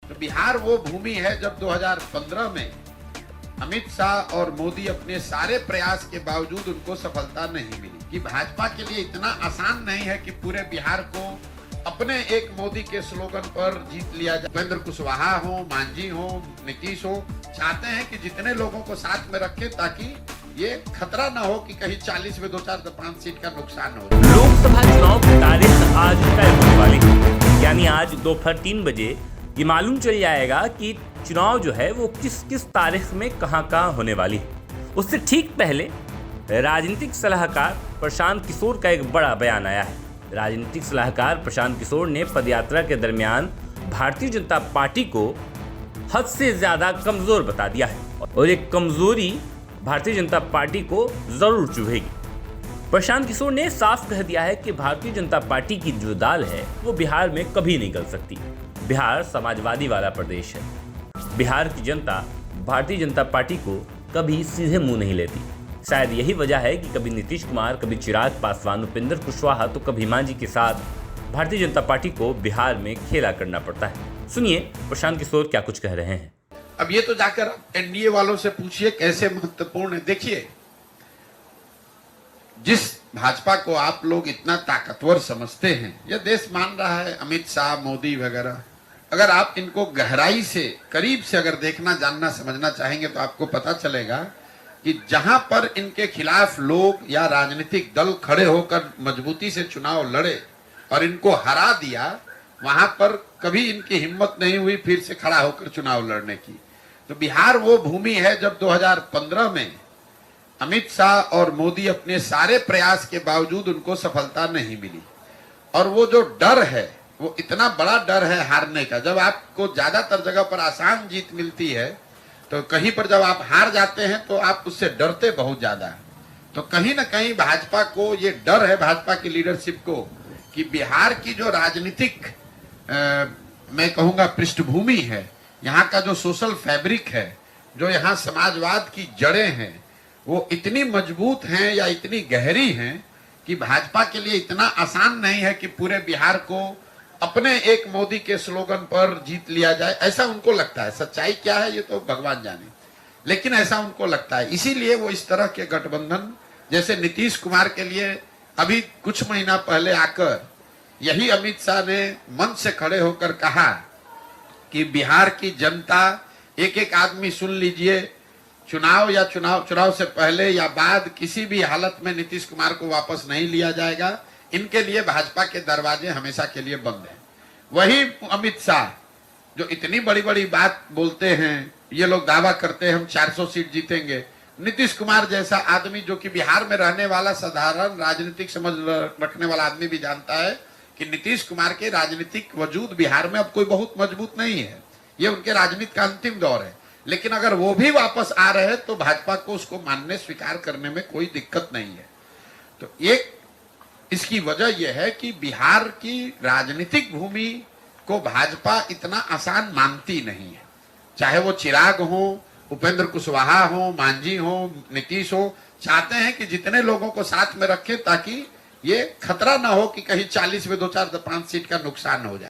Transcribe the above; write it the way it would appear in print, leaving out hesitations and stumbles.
तो बिहार वो भूमि है जब 2015 में अमित शाह और मोदी अपने सारे प्रयास के बावजूद उनको सफलता नहीं मिली कि भाजपा के लिए इतना आसान नहीं है कि पूरे बिहार को अपने एक मोदी के स्लोगन पर जीत लिया जाए। उपेंद्र कुशवाहा हो, मांझी हो, नीतीश हो, चाहते हैं कि जितने लोगों को साथ में रखें ताकि ये खतरा ना हो कि कहीं 40 में 2, 4, 5 सीट का नुकसान हो। लोकसभा चुनाव की तारीख आज तय होने वाली है, यानी आज दोपहर 3 बजे ये मालूम चल जाएगा कि चुनाव जो है वो किस किस तारीख में कहां होने वाली है। उससे ठीक पहले राजनीतिक सलाहकार प्रशांत किशोर का एक बड़ा बयान आया है। राजनीतिक सलाहकार प्रशांत किशोर ने पदयात्रा के दरमियान भारतीय जनता पार्टी को हद से ज्यादा कमजोर बता दिया है और एक कमजोरी भारतीय जनता पार्टी को जरूर चुभेगी। प्रशांत किशोर ने साफ कह दिया है कि भारतीय जनता पार्टी की जो दाल है वो बिहार में कभी नहीं गल सकती। बिहार समाजवादी वाला प्रदेश है। बिहार की जनता भारतीय जनता पार्टी को कभी सीधे मुंह नहीं लेती। शायद यही वजह है कि कभी नीतीश कुमार, कभी चिराग पासवान, उपेंद्र कुशवाहा तो कभी मांझी के साथ भारतीय जनता पार्टी को बिहार में खेला करना पड़ता है। सुनिए प्रशांत किशोर क्या कुछ कह रहे हैं। अब ये तो जाकर एनडीए वालों से पूछिए कैसे महत्वपूर्ण है। देखिए, जिस भाजपा को आप लोग इतना ताकतवर समझते हैं, यह देश मान रहा है, अमित शाह, मोदी वगैरह, अगर आप इनको गहराई से, करीब से अगर देखना, जानना, समझना चाहेंगे तो आपको पता चलेगा कि जहां पर इनके खिलाफ लोग या राजनीतिक दल खड़े होकर मजबूती से चुनाव लड़े और इनको हरा दिया, वहां पर कभी इनकी हिम्मत नहीं हुई फिर से खड़ा होकर चुनाव लड़ने की। तो बिहार वो भूमि है जब 2015 में अमित शाह और मोदी अपने सारे प्रयास के बावजूद उनको सफलता नहीं मिली। और वो जो डर है, वो इतना बड़ा डर है हारने का। जब आपको ज्यादातर जगह पर आसान जीत मिलती है तो कहीं पर जब आप हार जाते हैं तो आप उससे डरते बहुत ज्यादा। तो कहीं ना कहीं भाजपा को ये डर है, भाजपा की लीडरशिप को, कि बिहार की जो राजनीतिक मैं कहूंगा पृष्ठभूमि है, यहाँ का जो सोशल फैब्रिक है, जो यहाँ समाजवाद की जड़ें हैं, वो इतनी मजबूत हैं या इतनी गहरी हैं कि भाजपा के लिए इतना आसान नहीं है कि पूरे बिहार को अपने एक मोदी के स्लोगन पर जीत लिया जाए। ऐसा उनको लगता है। सच्चाई क्या है ये तो भगवान जाने, लेकिन ऐसा उनको लगता है। इसीलिए वो इस तरह के गठबंधन, जैसे नीतीश कुमार के लिए अभी कुछ महीना पहले आकर यही अमित शाह ने मंच से खड़े होकर कहा कि बिहार की जनता, एक एक आदमी सुन लीजिए, चुनाव से पहले या बाद किसी भी हालत में नीतीश कुमार को वापस नहीं लिया जाएगा। इनके लिए भाजपा के दरवाजे हमेशा के लिए बंद हैं। वही अमित शाह जो इतनी बड़ी बड़ी बात बोलते हैं, ये लोग दावा करते हैं हम 400 सीट जीतेंगे। नीतीश कुमार जैसा आदमी जो कि बिहार में रहने वाला साधारण राजनीतिक समझ रखने वाला आदमी भी जानता है कि नीतीश कुमार के राजनीतिक वजूद बिहार में अब कोई बहुत मजबूत नहीं है। ये उनके राजनीति का अंतिम दौर है। लेकिन अगर वो भी वापस आ रहे हैं तो भाजपा को उसको मानने, स्वीकार करने में कोई दिक्कत नहीं है। तो एक इसकी वजह यह है कि बिहार की राजनीतिक भूमि को भाजपा इतना आसान मानती नहीं है। चाहे वो चिराग हो, उपेंद्र कुशवाहा हो, मांझी हो, नीतीश हो, चाहते हैं कि जितने लोगों को साथ में रखें ताकि ये खतरा ना हो कि कहीं 40 में 2, 4, 5 सीट का नुकसान हो जाए।